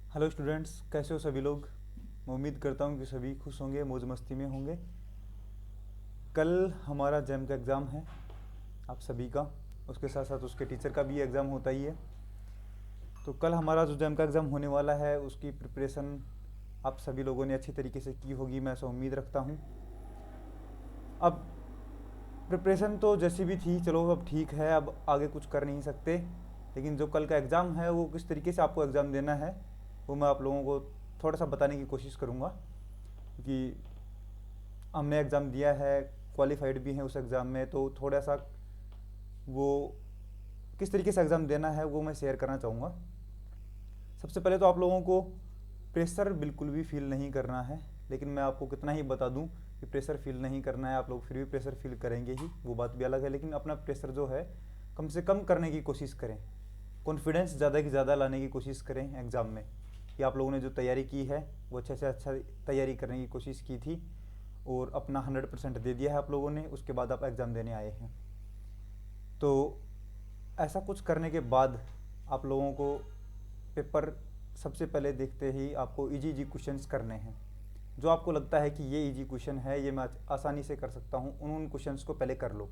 Hello students, कैसे हो सभी लोग। मैं उम्मीद करता हूँ कि सभी खुश होंगे, मौज मस्ती में होंगे। कल हमारा जैम का एग्ज़ाम है आप सभी का। उसके साथ साथ उसके टीचर का भी एग्ज़ाम होता ही है। तो कल हमारा जो जैम का एग्ज़ाम होने वाला है उसकी प्रिपरेशन आप सभी लोगों ने अच्छी तरीके से की होगी, मैं ऐसा उम्मीद रखता हूँ। अब प्रिपरेशन तो जैसी भी थी, चलो अब ठीक है, अब आगे कुछ कर नहीं सकते। लेकिन जो कल का एग्ज़ाम है वो किस तरीके से आपको एग्ज़ाम देना है वो मैं आप लोगों को थोड़ा सा बताने की कोशिश करूँगा। क्योंकि हमने एग्ज़ाम दिया है, क्वालिफाइड भी हैं उस एग्ज़ाम में, तो थोड़ा सा वो किस तरीके से एग्ज़ाम देना है वो मैं शेयर करना चाहूँगा। सबसे पहले तो आप लोगों को प्रेशर बिल्कुल भी फील नहीं करना है। लेकिन मैं आपको कितना ही बता दूं कि प्रेशर फील नहीं करना है, आप लोग फिर भी प्रेशर फील करेंगे ही, वो बात भी अलग है। लेकिन अपना प्रेशर जो है कम से कम करने की कोशिश करें। कॉन्फिडेंस ज़्यादा की ज़्यादा लाने की कोशिश करें एग्ज़ाम में, कि आप लोगों ने जो तैयारी की है वो अच्छे से अच्छा तैयारी करने की कोशिश की थी और अपना 100% दे दिया है आप लोगों ने। उसके बाद आप एग्ज़ाम देने आए हैं। तो ऐसा कुछ करने के बाद आप लोगों को पेपर सबसे पहले देखते ही आपको इजी इजी क्वेश्चंस करने हैं। जो आपको लगता है कि ये इजी क्वेश्चन है, ये मैं आसानी से कर सकता हूँ, उन क्वेश्चंस को पहले कर लो।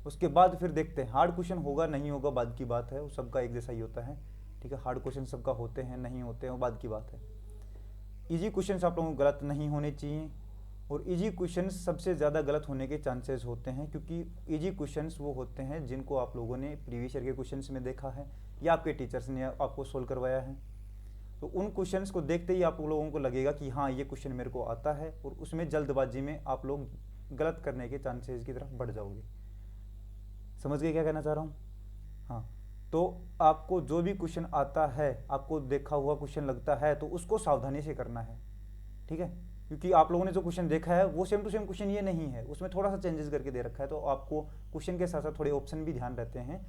उसके बाद फिर देखते हैं हार्ड क्वेश्चन होगा नहीं होगा बाद की बात है, वो सबका एक जैसा ही होता है। ठीक है, हार्ड क्वेश्चन सबका होते हैं नहीं होते हैं वो बाद की बात है। इजी क्वेश्चंस आप लोगों को गलत नहीं होने चाहिए। और इजी क्वेश्चंस सबसे ज़्यादा गलत होने के चांसेस होते हैं, क्योंकि इजी क्वेश्चंस वो होते हैं जिनको आप लोगों ने प्रीवियस ईयर के क्वेश्चंस में देखा है या आपके टीचर्स ने आपको सोल्व करवाया है। तो उन क्वेश्चंस को देखते ही आप लोगों को लगेगा कि हाँ ये क्वेश्चन मेरे को आता है, और उसमें जल्दबाजी में आप लोग गलत करने के चांसेस की तरफ बढ़ जाओगे। समझ गए क्या कहना चाह रहा हूँ? हाँ। तो आपको जो भी क्वेश्चन आता है, आपको देखा हुआ क्वेश्चन लगता है, तो उसको सावधानी से करना है। ठीक है, क्योंकि आप लोगों ने जो क्वेश्चन देखा है वो सेम टू सेम क्वेश्चन ये नहीं है, उसमें थोड़ा सा चेंजेस करके दे रखा है। तो आपको क्वेश्चन के साथ साथ थोड़े ऑप्शन भी ध्यान रहते हैं,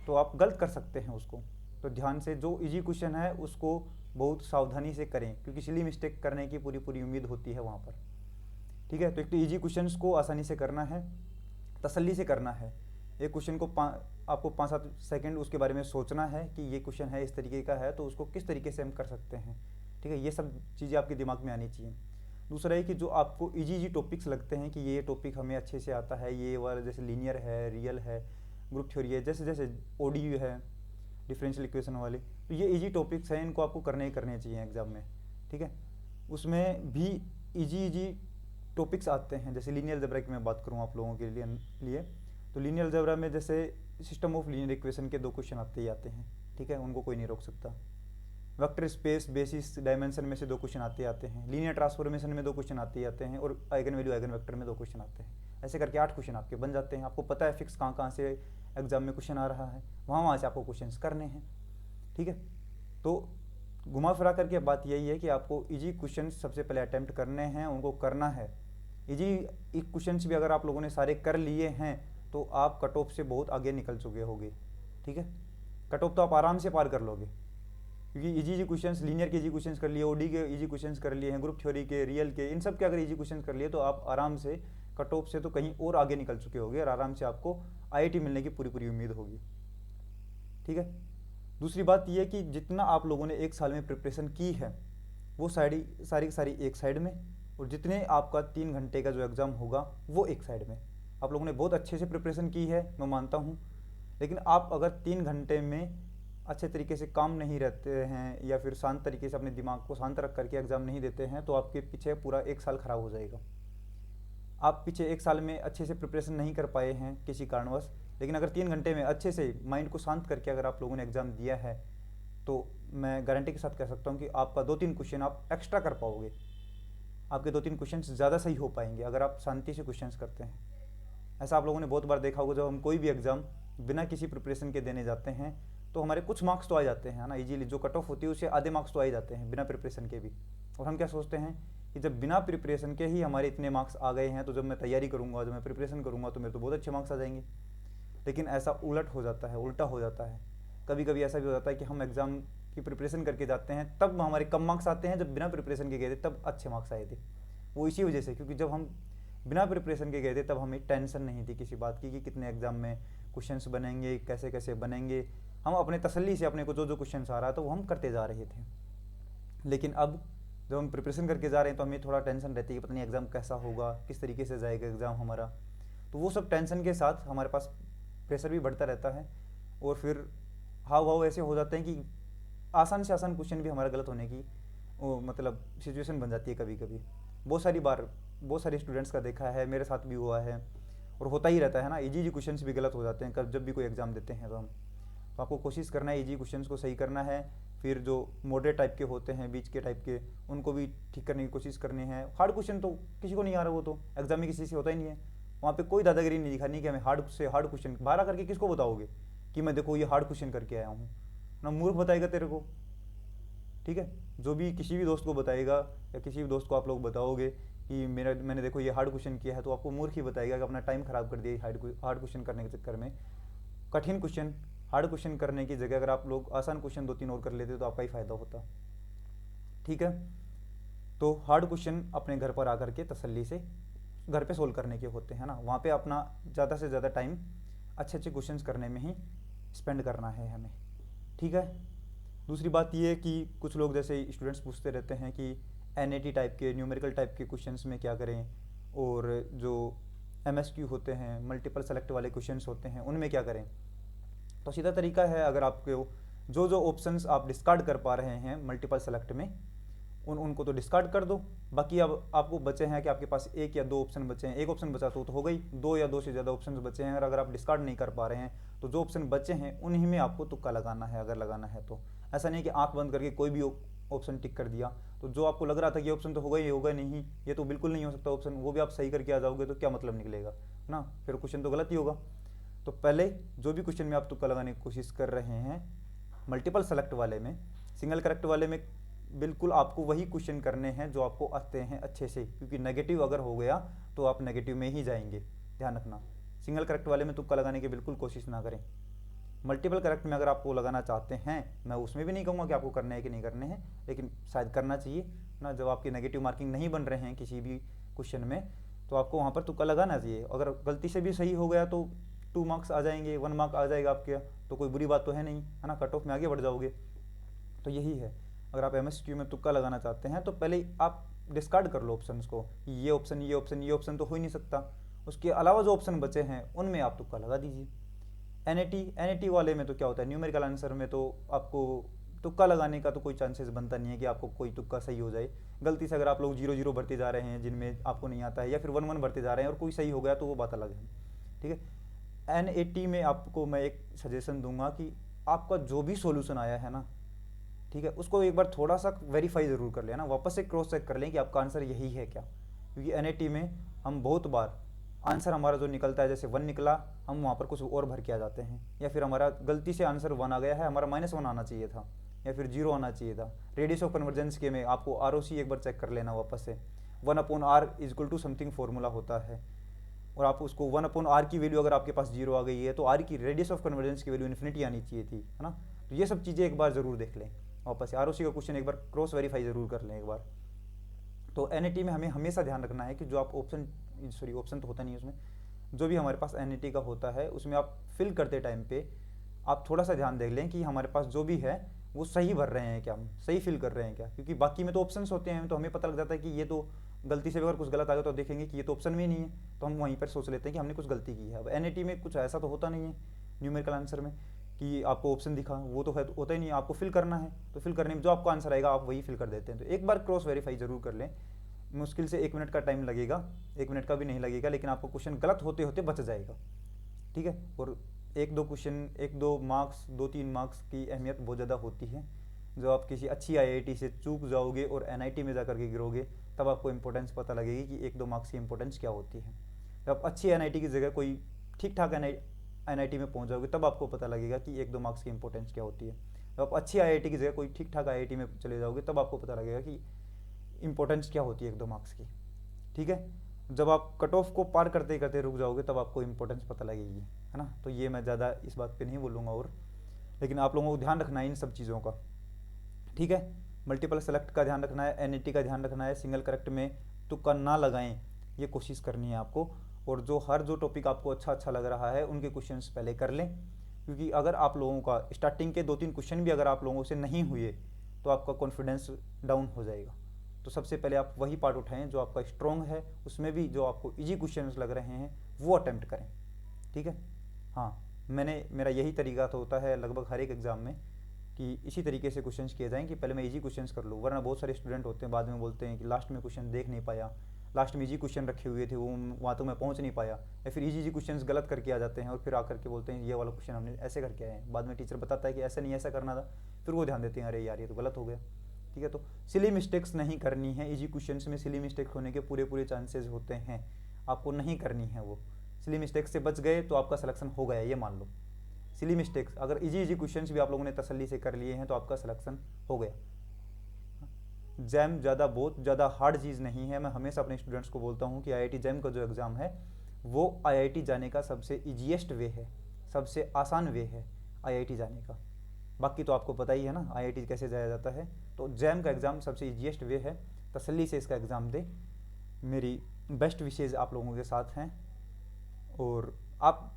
तो आप गलत कर सकते हैं उसको। तो ध्यान से जो इजी क्वेश्चन है उसको बहुत सावधानी से करें, क्योंकि सिली मिस्टेक करने की पूरी पूरी उम्मीद होती है वहाँ पर। ठीक है, तो एक तो इजी क्वेश्चन को आसानी से करना है, तसल्ली से करना है। एक क्वेश्चन को आपको 5-7 सेकंड उसके बारे में सोचना है कि ये क्वेश्चन है इस तरीके का है, तो उसको किस तरीके से हम कर सकते हैं। ठीक है, ये सब चीज़ें आपके दिमाग में आनी चाहिए। दूसरा है कि जो आपको इजी इजी टॉपिक्स लगते हैं कि ये टॉपिक हमें अच्छे से आता है, ये वाला जैसे लीनियर है, रियल है, ग्रुप थ्योरी है, जैसे जैसे ओडी है, डिफरेंशियल इक्वेशन वाले, तो ये इजी टॉपिक्स हैं, इनको आपको करने ही करने चाहिए एग्जाम में। ठीक है, उसमें भी इजी इजी टॉपिक्स आते हैं। जैसे लीनियर अलजेब्रा की मैं बात करूँ आप लोगों के लिए तो लीनियर अलजेब्रा में जैसे सिस्टम ऑफ लीनियर इक्वेशन के 2 क्वेश्चन आते ही आते हैं। ठीक है, उनको कोई नहीं रोक सकता। वेक्टर स्पेस बेसिस डायमेंशन में से 2 क्वेश्चन आते आते हैं। लीनियर ट्रांसफॉर्मेशन में 2 क्वेश्चन आते ही आते हैं, और आइगन वैल्यू आइगन वेक्टर में 2 क्वेश्चन आते हैं। ऐसे करके 8 क्वेश्चन आपके बन जाते हैं। आपको पता है फिक्स कहाँ कहाँ से एग्जाम में क्वेश्चन आ रहा है, वहाँ वहाँ से आपको क्वेश्चन करने हैं। ठीक है, तो घुमा फिरा करके बात यही है कि आपको इजी क्वेश्चन सबसे पहले अटैम्प्ट करने हैं, उनको करना है। इजी क्वेश्चन भी अगर आप लोगों ने सारे कर लिए हैं तो आप कट ऑफ से बहुत आगे निकल चुके होंगे। ठीक है, कट ऑफ तो आप आराम से पार कर लोगे, क्योंकि इजी इजी क्वेश्चंस, लीनियर के इजी क्वेश्चंस कर लिए, ओडी के इजी क्वेश्चंस कर लिए हैं, ग्रुप थ्योरी के, रियल के, इन सब के अगर इजी क्वेश्चंस कर लिए तो आप आराम से कट ऑफ से तो कहीं और आगे निकल चुके होंगे, और आराम से आपको आईआईटी मिलने की पूरी पूरी उम्मीद होगी। ठीक है, दूसरी बात यह कि जितना आप लोगों ने एक साल में प्रिपरेशन की है वो सारी सारी की सारी एक साइड में, और जितने आपका 3 घंटे का जो एग्ज़ाम होगा वो एक साइड में। आप लोगों ने बहुत अच्छे से प्रिपरेशन की है, मैं मानता हूँ। लेकिन आप अगर 3 घंटे में अच्छे तरीके से काम नहीं रहते हैं, या फिर शांत तरीके से अपने दिमाग को शांत रख करके एग्ज़ाम नहीं देते हैं, तो आपके पीछे पूरा एक साल खराब हो जाएगा। आप पीछे एक साल में अच्छे से प्रिपरेशन नहीं कर पाए हैं किसी कारणवश, लेकिन अगर 3 घंटे में अच्छे से माइंड को शांत करके अगर आप लोगों ने एग्ज़ाम दिया है, तो मैं गारंटी के साथ कह सकता हूँ कि आपका 2-3 क्वेश्चन आप एक्स्ट्रा कर पाओगे। आपके 2-3 क्वेश्चन ज़्यादा सही हो पाएंगे अगर आप शांति से क्वेश्चन करते हैं। ऐसा आप लोगों ने बहुत बार देखा होगा, जब हम कोई भी एग्ज़ाम बिना किसी प्रिपरेशन के देने जाते हैं तो हमारे कुछ मार्क्स तो आ जाते हैं ना, इजीली जो कट ऑफ होती है उससे आधे मार्क्स तो आ ही जाते हैं बिना प्रिपरेशन के भी। और हम क्या सोचते हैं कि जब बिना प्रिपरेशन के ही हमारे इतने मार्क्स आ गए हैं, तो जब मैं तैयारी करूँगा, जब मैं प्रिपरेशन करूँगा, तो मेरे तो बहुत अच्छे मार्क्स आ जाएंगे। लेकिन ऐसा उलट हो जाता है, उल्टा हो जाता है। कभी कभी ऐसा भी हो जाता है कि हम एग्ज़ाम की प्रिपरेशन करके जाते हैं, तब हमारे कम मार्क्स आते हैं, जब बिना प्रिपरेशन के गए थे तब अच्छे मार्क्स आए थे। वो इसी वजह से, क्योंकि जब हम बिना प्रिपरेशन के गए थे तब हमें टेंशन नहीं थी किसी बात की कि कितने एग्ज़ाम में क्वेश्चंस बनेंगे, कैसे कैसे बनेंगे। हम अपने तसल्ली से अपने को जो जो क्वेश्चंस आ रहा था वो हम करते जा रहे थे। लेकिन अब जब हम प्रिपरेशन करके जा रहे हैं तो हमें थोड़ा टेंशन रहती है कि पता नहीं एग्ज़ाम कैसा होगा, किस तरीके से जाएगा एग्ज़ाम हमारा। तो वो सब टेंशन के साथ हमारे पास प्रेशर भी बढ़ता रहता है, और फिर हाव भाव ऐसे हो जाते हैं कि आसान से आसान क्वेश्चन भी हमारा गलत होने की वो मतलब सिचुएशन बन जाती है कभी कभी। बहुत सारी बार बहुत सारे स्टूडेंट्स का देखा है, मेरे साथ भी हुआ है, और होता ही रहता है ना, इजी क्वेश्चन भी गलत हो जाते हैं कब जब भी कोई एग्ज़ाम देते हैं तो हम। तो आपको कोशिश करना है इजी क्वेश्चन को सही करना है, फिर जो मॉडरेट टाइप के होते हैं, बीच के टाइप के, उनको भी ठीक करने की कोशिश करनी है। हार्ड क्वेश्चन तो किसी को नहीं आ रहा, वो तो एग्जाम में किसी से होता ही नहीं है। वहाँ पे कोई दादागिरी नहीं दिखानी कि हमें हार्ड से हार्ड क्वेश्चन 12 करके किसको बताओगे कि मैं देखो ये हार्ड क्वेश्चन करके आया हूँ ना, मूर्ख बताएगा तेरे को। ठीक है, जो भी किसी भी दोस्त को बताएगा या किसी भी दोस्त को आप लोग बताओगे कि मैंने देखो ये हार्ड क्वेश्चन किया है, तो आपको मूर्ख ही बताएगा कि अपना टाइम खराब कर दिया हार्ड क्वेश्चन करने के चक्कर में। कठिन क्वेश्चन हार्ड क्वेश्चन करने की जगह अगर आप लोग आसान क्वेश्चन 2-3 और कर लेते तो आपका ही फायदा होता। ठीक है, तो हार्ड क्वेश्चन अपने घर पर आकर के तसल्ली से घर पे सोल्व करने के होते हैं ना, वहाँ पे अपना ज़्यादा से ज़्यादा टाइम अच्छे अच्छे क्वेश्चन करने में ही स्पेंड करना है हमें। ठीक है, दूसरी बात ये है कि कुछ लोग जैसे स्टूडेंट्स पूछते रहते हैं कि एनएटी टाइप के न्यूमेरिकल टाइप के क्वेश्चंस में क्या करें, और जो एमएसक्यू होते हैं मल्टीपल सेलेक्ट वाले क्वेश्चंस होते हैं उनमें क्या करें। तो सीधा तरीका है, अगर आपको जो जो ऑप्शंस आप डिस्कार्ड कर पा रहे हैं मल्टीपल सेलेक्ट में उनको तो डिस्कार्ड कर दो। बाकी अब आपको बचे हैं कि आपके पास एक या दो ऑप्शन बचे हैं, एक ऑप्शन बचा तो हो गई, दो या दो से ज़्यादा ऑप्शन बचे हैं, और अगर आप डिस्कार्ड नहीं कर पा रहे हैं तो जो ऑप्शन बचे हैं उन्हीं में आपको तुक्का लगाना है, अगर लगाना है तो। ऐसा नहीं कि आंख बंद करके कोई भी ऑप्शन टिक कर दिया, तो जो आपको लग रहा था कि ऑप्शन तो होगा ही होगा नहीं, ये तो बिल्कुल नहीं हो सकता ऑप्शन, वो भी आप सही करके आ जाओगे तो क्या मतलब निकलेगा ना, फिर क्वेश्चन तो गलत ही होगा। तो पहले जो भी क्वेश्चन में आप तुक्का लगाने की कोशिश कर रहे हैं मल्टीपल सेलेक्ट वाले में, सिंगल करेक्ट वाले में बिल्कुल आपको वही क्वेश्चन करने हैं जो आपको आते हैं अच्छे से, क्योंकि नेगेटिव अगर हो गया तो आप नेगेटिव में ही जाएंगे, ध्यान रखना। सिंगल करेक्ट वाले में तुक्का लगाने की बिल्कुल कोशिश ना करें। मल्टीपल करेक्ट में अगर आपको लगाना चाहते हैं, मैं उसमें भी नहीं कहूँगा कि आपको करने हैं कि नहीं करने हैं, लेकिन शायद करना चाहिए ना, जब आपकी नेगेटिव मार्किंग नहीं बन रहे हैं किसी भी क्वेश्चन में तो आपको वहाँ पर तुक्का लगाना चाहिए। अगर गलती से भी सही हो गया तो 2 मार्क्स आ जाएंगे, 1 मार्क आ जाएगा आपके, तो कोई बुरी बात तो है नहीं, है ना, कट ऑफ में आगे बढ़ जाओगे। तो यही है, अगर आप एमएसक्यू में तुक्का लगाना चाहते हैं तो पहले आप डिस्कार्ड कर लो ऑप्शंस को, ये ऑप्शन ये ऑप्शन ये ऑप्शन तो हो ही नहीं सकता, उसके अलावा जो ऑप्शन बचे हैं उनमें आप तुक्का लगा दीजिए। एनएटी वाले में तो क्या होता है, न्यूमेरिकल आंसर में तो आपको तुक्का लगाने का तो कोई चांसेस बनता नहीं है कि आपको कोई तुक्का सही हो जाए। गलती से अगर आप लोग 0-0 भरते जा रहे हैं जिनमें आपको नहीं आता है, या फिर 1-1 भरते जा रहे हैं और कोई सही हो गया तो वो बात अलग है। ठीक है, एनएटी में आपको मैं एक सजेशन दूंगा कि आपका जो भी सॉल्यूशन आया है ना, ठीक है, उसको एक बार थोड़ा सा वेरीफाई ज़रूर कर लेना, वापस से क्रॉस चेक कर लें कि आपका आंसर यही है क्या। क्योंकि एनएटी में हम बहुत बार आंसर हमारा जो निकलता है, जैसे 1 निकला, हम वहाँ पर कुछ और भर के आ जाते हैं, या फिर हमारा गलती से आंसर 1 आ गया है, हमारा -1 आना चाहिए था, या फिर 0 आना चाहिए था। रेडियस ऑफ कन्वर्जेंस के में आपको ROC एक बार चेक कर लेना वापस से, 1/r = समथिंग फॉर्मूला होता है, और आप उसको 1/r की वैल्यू अगर आपके पास 0 आ गई है तो r की रेडियस ऑफ कन्वर्जेंस की वैल्यू इन्फिनिटी आनी चाहिए थी, है ना। तो ये सब चीज़ें एक बार ज़रूर देख लें वापस से, ROC का क्वेश्चन एक बार क्रॉस वेरीफाई ज़रूर कर लें एक बार। तो एनएटी में हमें हमेशा ध्यान रखना है कि जो आप ऑप्शन तो होता नहीं है उसमें, जो भी हमारे पास एनएटी का होता है उसमें आप फिल करते टाइम पे आप थोड़ा सा ध्यान देख लें कि हमारे पास जो भी है वो सही भर रहे हैं क्या, हम सही फिल कर रहे हैं क्या। क्योंकि बाकी में तो ऑप्शंस होते हैं तो हमें पता लग जाता है कि ये तो गलती से अगर कुछ गलत आ गया तो देखेंगे कि ये तो ऑप्शन में ही नहीं है, तो हम वहीं पर सोच लेते हैं कि हमने कुछ गलती की है। अब एनएटी में कुछ ऐसा तो होता नहीं है न्यूमेरिकल आंसर में कि आपको ऑप्शन दिखा, वो तो है होता ही नहीं है, आपको फिल करना है, तो फिल करने में जो आपको आंसर आएगा आप वही फिल कर देते हैं। तो एक बार क्रॉस वेरीफाई जरूर कर लें, मुश्किल से 1 मिनट का टाइम लगेगा, 1 मिनट का भी नहीं लगेगा, लेकिन आपको क्वेश्चन गलत होते होते बच जाएगा। ठीक है, और 1-2 क्वेश्चन 1-2 मार्क्स 2-3 मार्क्स की अहमियत बहुत ज़्यादा होती है। जब आप किसी अच्छी आईआईटी से चूक जाओगे और एनआईटी में जाकर के गिरोगे तब आपको इंपॉर्टेंस पता लगेगी कि 1-2 मार्क्स की इंपॉर्टेंस क्या होती है। जब आप अच्छी एनआईटी की जगह कोई ठीक ठाक एनआईटी में पहुंच जाओगे तब आपको पता लगेगा कि 1-2 मार्क्स की इंपॉर्टेंस क्या होती है। जब आप अच्छी आईआईटी की जगह कोई ठीक ठाक आईआईटी में चले जाओगे तब आपको पता लगेगा कि इंपॉर्टेंस क्या होती है 1-2 मार्क्स की। ठीक है, जब आप कट ऑफ को पार करते करते रुक जाओगे तब आपको इंपॉर्टेंस पता लगेगी, है ना। तो ये मैं ज़्यादा इस बात पे नहीं बोलूँगा, और लेकिन आप लोगों को ध्यान रखना है इन सब चीज़ों का। ठीक है, मल्टीपल सेलेक्ट का ध्यान रखना है, एनईटी का ध्यान रखना है, सिंगल करेक्ट में तुक्का ना लगाएं, ये कोशिश करनी है आपको। और जो टॉपिक आपको अच्छा लग रहा है उनके क्वेश्चंस पहले कर लें, क्योंकि अगर आप लोगों का स्टार्टिंग के 2-3 क्वेश्चन भी अगर आप लोगों से नहीं हुए तो आपका कॉन्फिडेंस डाउन हो जाएगा। तो सबसे पहले आप वही पार्ट उठाएं जो आपका स्ट्रॉन्ग है, उसमें भी जो आपको इजी क्वेश्चंस लग रहे हैं वो अटेम्प्ट करें, ठीक है। हाँ, मेरा यही तरीका तो होता है लगभग हर एक एग्ज़ाम में कि इसी तरीके से क्वेश्चंस किए जाएं कि पहले मैं इजी क्वेश्चंस कर लूँ, वरना बहुत सारे स्टूडेंट होते हैं बाद में बोलते हैं कि लास्ट में क्वेश्चन देख नहीं पाया, लास्ट में इजी क्वेश्चन रखे हुए थे वो वहाँ तो मैं पहुँच नहीं पाया, या फिर इजी क्वेश्चन गलत करके आ जाते हैं और फिर आकर के बोलते हैं ये वाला क्वेश्चन हमने ऐसे करके आए हैं। बाद में टीचर बताता है कि ऐसा नहीं, ऐसा करना था, फिर वो ध्यान देते हैं अरे यार ये तो गलत हो गया, ठीक है। तो सिली मिस्टेक्स नहीं करनी है, इजी क्वेश्चंस में सिली मिस्टेक होने के पूरे चांसेस होते हैं, आपको नहीं करनी है वो। सिली मिस्टेक से बच गए तो आपका सिलेक्शन हो गया, ये मान लो। सिली मिस्टेक्स अगर इजी क्वेश्चंस भी आप लोगों ने तसल्ली से कर लिए हैं तो आपका सिलेक्शन हो गया। जैम बहुत ज़्यादा हार्ड चीज़ नहीं है। मैं हमेशा अपने स्टूडेंट्स को बोलता हूँ कि आईआईटी जैम का जो एग्ज़ाम है वो आईआईटी जाने का सबसे ईजीएस्ट वे है, सबसे आसान वे है आईआईटी जाने का। बाकी तो आपको पता ही है ना आईआईटी कैसे जाया जाता है। तो जैम का एग्ज़ाम सबसे ईजीएस्ट वे है, तसल्ली से इसका एग्ज़ाम दे। मेरी बेस्ट विशेज़ आप लोगों के साथ हैं, और आप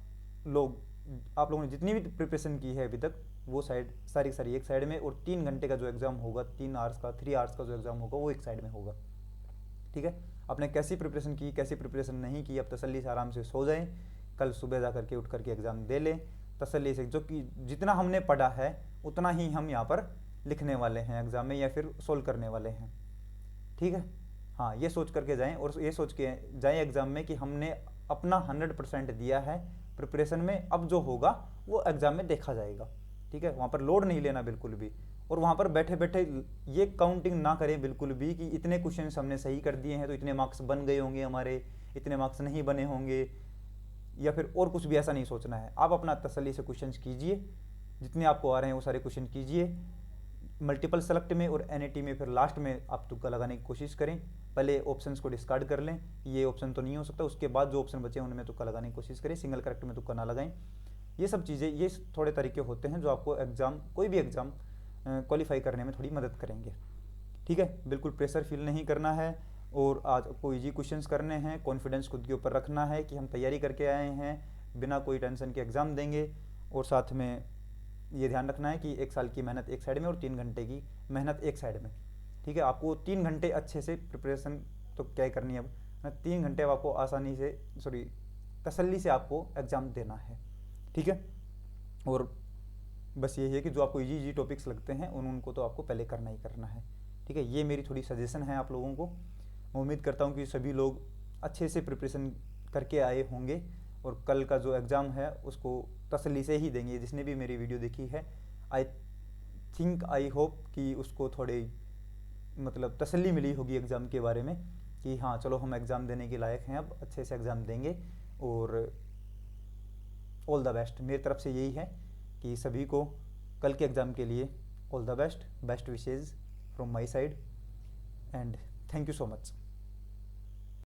लोगों ने जितनी भी प्रिपरेशन की है अभी तक वो सारी एक साइड में, और 3 घंटे का जो एग्ज़ाम होगा, 3 आवर्स का जो एग्ज़ाम होगा वो एक साइड में होगा, ठीक है। आपने कैसी प्रिपरेशन की, कैसी प्रिपरेशन नहीं की, अब तसल्ली से आराम से सो जाएं, कल सुबह जा करके उठ करके एग्ज़ाम दे लें तसल्ली से। जो कि जितना हमने पढ़ा है उतना ही हम यहाँ पर लिखने वाले हैं एग्ज़ाम में, या फिर सोल्व करने वाले हैं, ठीक है। हाँ, ये सोच करके जाएं, और ये सोच के जाएं एग्ज़ाम में कि हमने अपना 100% दिया है प्रिपरेशन में, अब जो होगा वो एग्ज़ाम में देखा जाएगा, ठीक है। वहाँ पर लोड नहीं लेना बिल्कुल भी, और वहाँ पर बैठे बैठे ये काउंटिंग ना करें बिल्कुल भी कि इतने क्वेश्चन हमने सही कर दिए हैं तो इतने मार्क्स बन गए होंगे हमारे, इतने मार्क्स नहीं बने होंगे, या फिर और कुछ भी ऐसा नहीं सोचना है। आप अपना तसल्ली से क्वेश्चन कीजिए, जितने आपको आ रहे हैं वो सारे क्वेश्चन कीजिए मल्टीपल सेलेक्ट में और एनएटी में, फिर लास्ट में आप तुक्का लगाने की कोशिश करें। पहले ऑप्शंस को डिस्कार्ड कर लें, ये ऑप्शन तो नहीं हो सकता, उसके बाद जो ऑप्शन बचे उनमें तुक्का लगाने की कोशिश करें, सिंगल करेक्ट में तुक्का ना लगाएं। ये सब चीज़ें, ये थोड़े तरीके होते हैं जो आपको एग्ज़ाम, कोई भी एग्ज़ाम क्वालिफाई करने में थोड़ी मदद करेंगे, ठीक है। बिल्कुल प्रेशर फील नहीं करना है, और आज आपको इजी क्वेश्चंस करने हैं, कॉन्फिडेंस खुद के ऊपर रखना है कि हम तैयारी करके आए हैं, बिना कोई टेंशन के एग्ज़ाम देंगे। और साथ में ये ध्यान रखना है कि 1 साल की मेहनत एक साइड में और 3 घंटे की मेहनत एक साइड में, ठीक है। आपको 3 घंटे अच्छे से प्रिपरेशन तो क्या करनी है, अब 3 घंटे अब आपको आसानी से तसल्ली से आपको एग्ज़ाम देना है, ठीक है। और बस यही है कि जो आपको इजी टॉपिक्स लगते हैं उनको तो आपको पहले करना ही करना है, ठीक है। ये मेरी थोड़ी सजेशन है आप लोगों को। मैं उम्मीद करता हूँ कि सभी लोग अच्छे से प्रिपरेशन करके आए होंगे, और कल का जो एग्ज़ाम है उसको तसल्ली से ही देंगे। जिसने भी मेरी वीडियो देखी है, आई होप कि उसको थोड़ी तसल्ली मिली होगी एग्ज़ाम के बारे में, कि हाँ चलो हम एग्ज़ाम देने के लायक हैं, अब अच्छे से एग्ज़ाम देंगे। और ऑल द बेस्ट, मेरी तरफ से यही है कि सभी को कल के एग्ज़ाम के लिए all the best wishes from my side, and thank you so much.